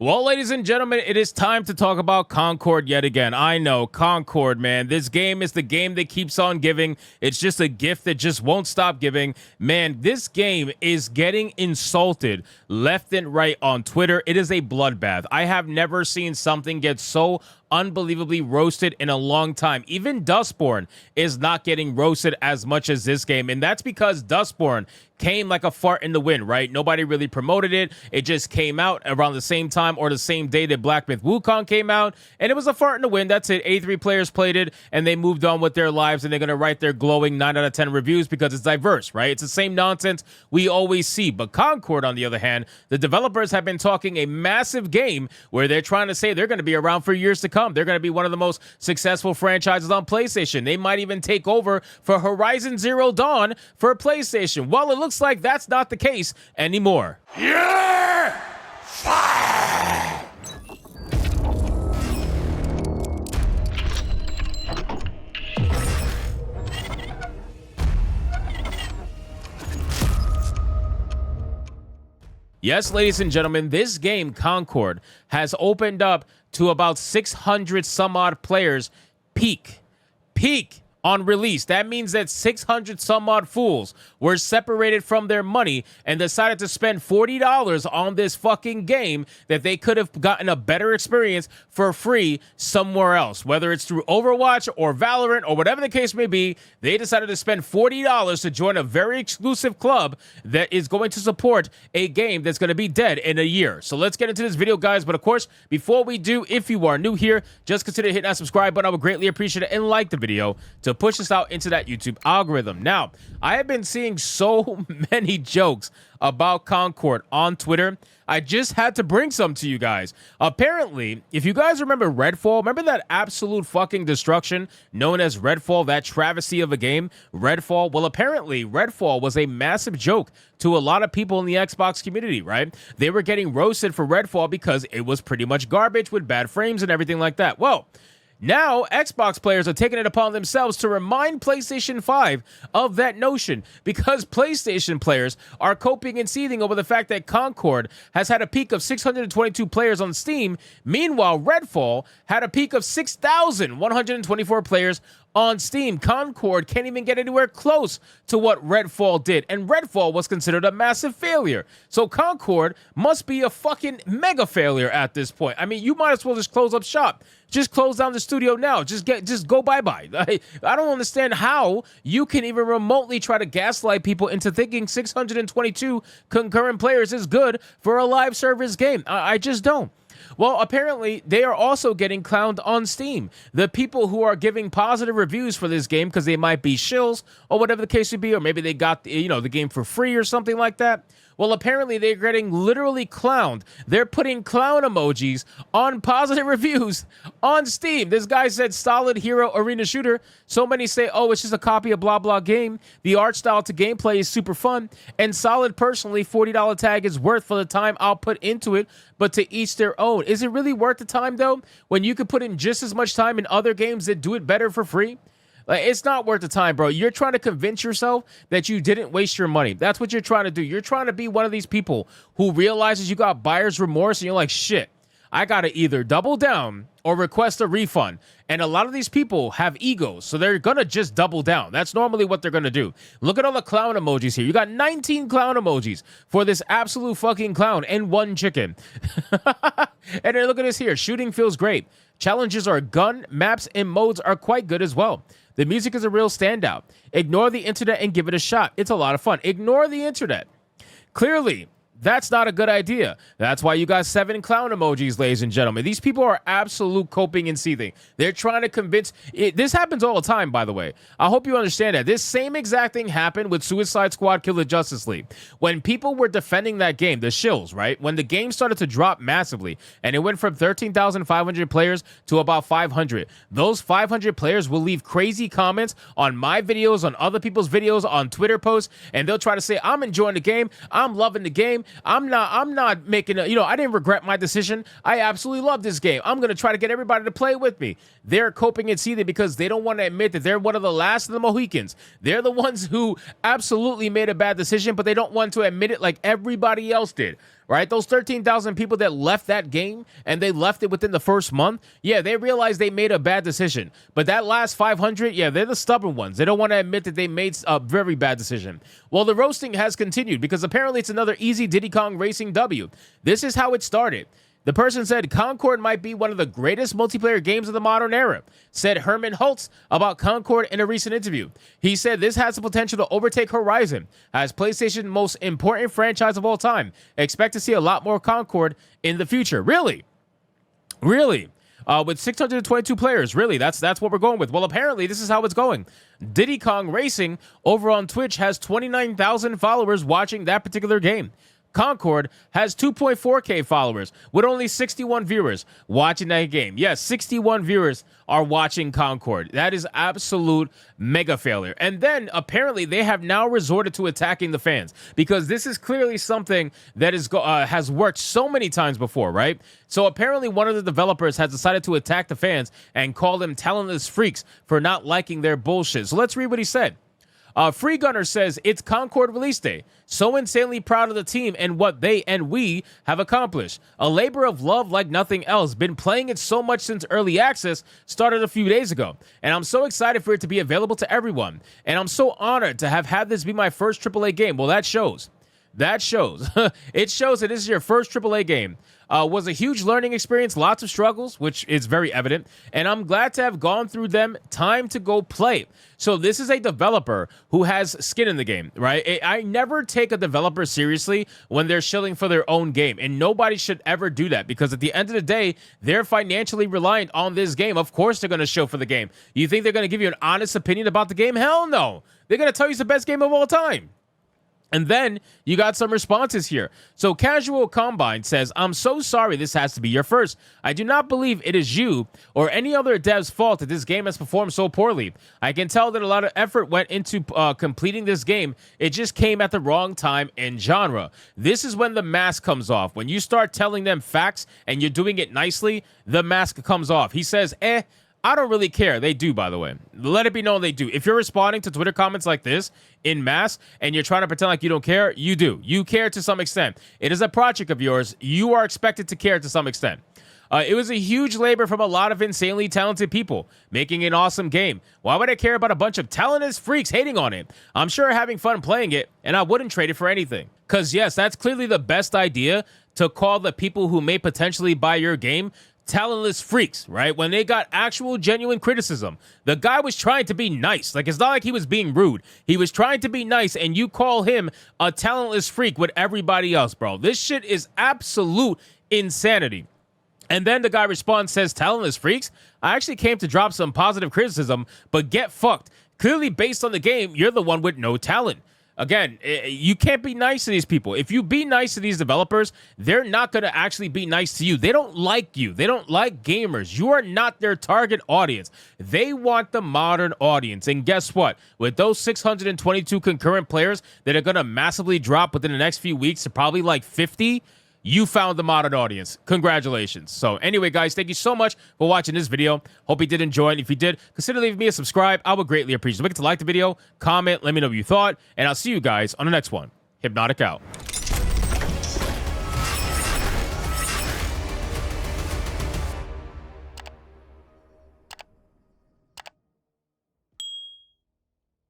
Well, ladies and gentlemen, it is time to talk about Concord yet again. I know, Concord, man. This game is the game that keeps on giving. It's just a gift that just won't stop giving. Man, this game is getting insulted left and right on Twitter. It is a bloodbath. I have never seen something get so unbelievably roasted in a long time. Even Dustborn is not getting roasted as much as this game, and that's because Dustborn came like a fart in the wind, right? Nobody really promoted it. It just came out around the same time or the same day that Black Myth Wukong came out, and it was a fart in the wind. That's it. A3 players played it, and they moved on with their lives, and they're going to write their glowing 9 out of 10 reviews because it's diverse, right? It's the same nonsense we always see. But Concord, on the other hand, the developers have been talking a massive game where they're trying to say they're going to be around for years to come. They're going to be one of the most successful franchises on PlayStation. They might even take over for Horizon Zero Dawn for PlayStation. Well, it looks like that's not the case anymore. You're fired! Yes, ladies and gentlemen, this game, Concord, has opened up to about 600 some odd players peak on release. That means that 600 some odd fools were separated from their money and decided to spend $40 on this fucking game that they could have gotten a better experience for free somewhere else. Whether it's through Overwatch or Valorant or whatever the case may be, they decided to spend $40 to join a very exclusive club that is going to support a game that's going to be dead in a year. So let's get into this video, guys. But of course, before we do, if you are new here, just consider hitting that subscribe button. I would greatly appreciate it, and like the video to push us out into that YouTube algorithm. Now, I have been seeing so many jokes about Concord on Twitter. I just had to bring some to you guys. Apparently, if you guys remember Redfall, remember that absolute fucking destruction known as Redfall, that travesty of a game, Redfall? Well, apparently, Redfall was a massive joke to a lot of people in the Xbox community, right? They were getting roasted for Redfall because it was pretty much garbage with bad frames and everything like that. Well, now, Xbox players are taking it upon themselves to remind PlayStation 5 of that notion, because PlayStation players are coping and seething over the fact that Concord has had a peak of 622 players on Steam. Meanwhile, Redfall had a peak of 6,124 players on Steam. Concord can't even get anywhere close to what Redfall did, and Redfall was considered a massive failure. So Concord must be a fucking mega failure at this point. I mean, you might as well just close up shop. Just close down the studio now. Just go bye-bye. I don't understand how you can even remotely try to gaslight people into thinking 622 concurrent players is good for a live service game. I just don't. Well, apparently, they are also getting clowned on Steam. The people who are giving positive reviews for this game because they might be shills or whatever the case would be, or maybe they got the game for free or something like that. Well, apparently, they're getting literally clowned. They're putting clown emojis on positive reviews on Steam. This guy said, solid hero arena shooter. So many say, oh, it's just a copy of blah, blah game. The art style to gameplay is super fun. And solid, personally, $40 tag is worth for the time I'll put into it, but to each their own. Is it really worth the time, though, when you could put in just as much time in other games that do it better for free? Like, it's not worth the time, bro. You're trying to convince yourself that you didn't waste your money. That's what you're trying to do. You're trying to be one of these people who realizes you got buyer's remorse, and you're like, shit, I got to either double down or request a refund. And a lot of these people have egos, so they're going to just double down. That's normally what they're going to do. Look at all the clown emojis here. You got 19 clown emojis for this absolute fucking clown and one chicken. And then look at this here. Shooting feels great. Challenges are gun, maps, and modes are quite good as well. The music is a real standout. Ignore the internet and give it a shot. It's a lot of fun. Ignore the internet. Clearly, that's not a good idea. That's why you got 7 clown emojis, ladies and gentlemen. These people are absolute coping and seething. They're trying to convince... This happens all the time, by the way. I hope you understand that. This same exact thing happened with Suicide Squad Kill the Justice League. When people were defending that game, the shills, right? When the game started to drop massively, and it went from 13,500 players to about 500. Those 500 players will leave crazy comments on my videos, on other people's videos, on Twitter posts, and they'll try to say, I'm enjoying the game, I'm loving the game, I'm not making a, I didn't regret my decision. I absolutely love this game. I'm going to try to get everybody to play with me. They're coping and seething because they don't want to admit that they're one of the last of the Mohicans. They're the ones who absolutely made a bad decision, but they don't want to admit it like everybody else did. right? Those 13,000 people that left that game and they left it within the first month, yeah, they realized they made a bad decision. But that last 500, yeah, they're the stubborn ones. They don't want to admit that they made a very bad decision. Well, the roasting has continued because apparently it's another easy Diddy Kong Racing W. This is how it started. The person said Concord might be one of the greatest multiplayer games of the modern era, said Herman Holtz about Concord in a recent interview. He said this has the potential to overtake Horizon as PlayStation's most important franchise of all time. Expect to see a lot more Concord in the future. Really? With 622 players, really, that's what we're going with. Well, apparently, this is how it's going. Diddy Kong Racing over on Twitch has 29,000 followers watching that particular game. Concord has 2.4K followers with only 61 viewers watching that game. Yes, 61 viewers are watching Concord. That is absolute mega failure. And then apparently they have now resorted to attacking the fans because this is clearly something that is has worked so many times before, right? So apparently one of the developers has decided to attack the fans and call them talentless freaks for not liking their bullshit. So let's read what he said. Free Gunner says, it's Concord release day. So insanely proud of the team and what they and we have accomplished. A labor of love like nothing else. Been playing it so much since early access started a few days ago. And I'm so excited for it to be available to everyone. And I'm so honored to have had this be my first AAA game. Well, that shows. That shows. It shows that this is your first AAA game. Was a huge learning experience, lots of struggles, which is very evident, and I'm glad to have gone through them. Time to go play. So this is a developer who has skin in the game, right? I never take a developer seriously when they're shilling for their own game, and nobody should ever do that because at the end of the day, they're financially reliant on this game. Of course they're going to shill for the game. You think they're going to give you an honest opinion about the game? Hell no. They're going to tell you it's the best game of all time. And then you got some responses here. So Casual Combine says, I'm so sorry this has to be your first. I do not believe it is you or any other dev's fault that this game has performed so poorly. I can tell that a lot of effort went into completing this game. It just came at the wrong time and genre. This is when the mask comes off. When you start telling them facts and you're doing it nicely, the mask comes off. He says, I don't really care. They do, by the way. Let it be known they do. If you're responding to Twitter comments like this in mass and you're trying to pretend like you don't care, you do. You care to some extent. It is a project of yours. You are expected to care to some extent. It was a huge labor from a lot of insanely talented people making an awesome game. Why would I care about a bunch of talentless freaks hating on it? I'm sure having fun playing it, and I wouldn't trade it for anything. Because, yes, that's clearly the best idea, to call the people who may potentially buy your game talentless freaks, right? When they got actual genuine criticism. The guy was trying to be nice. Like, it's not like he was being rude. He was trying to be nice, and you call him a talentless freak with everybody else, bro. This shit is absolute insanity. And then the guy responds, says, talentless freaks? I actually came to drop some positive criticism, but get fucked. Clearly, based on the game, you're the one with no talent. Again, you can't be nice to these people. If you be nice to these developers, they're not going to actually be nice to you. They don't like you. They don't like gamers. You are not their target audience. They want the modern audience. And guess what? With those 622 concurrent players that are going to massively drop within the next few weeks to probably like 50, you found the modern audience. Congratulations. So anyway, guys, thank you so much for watching this video. Hope you did enjoy it. If you did, consider leaving me a subscribe. I would greatly appreciate it. Don't forget to like the video, comment, let me know what you thought, and I'll see you guys on the next one. Hypnotic out.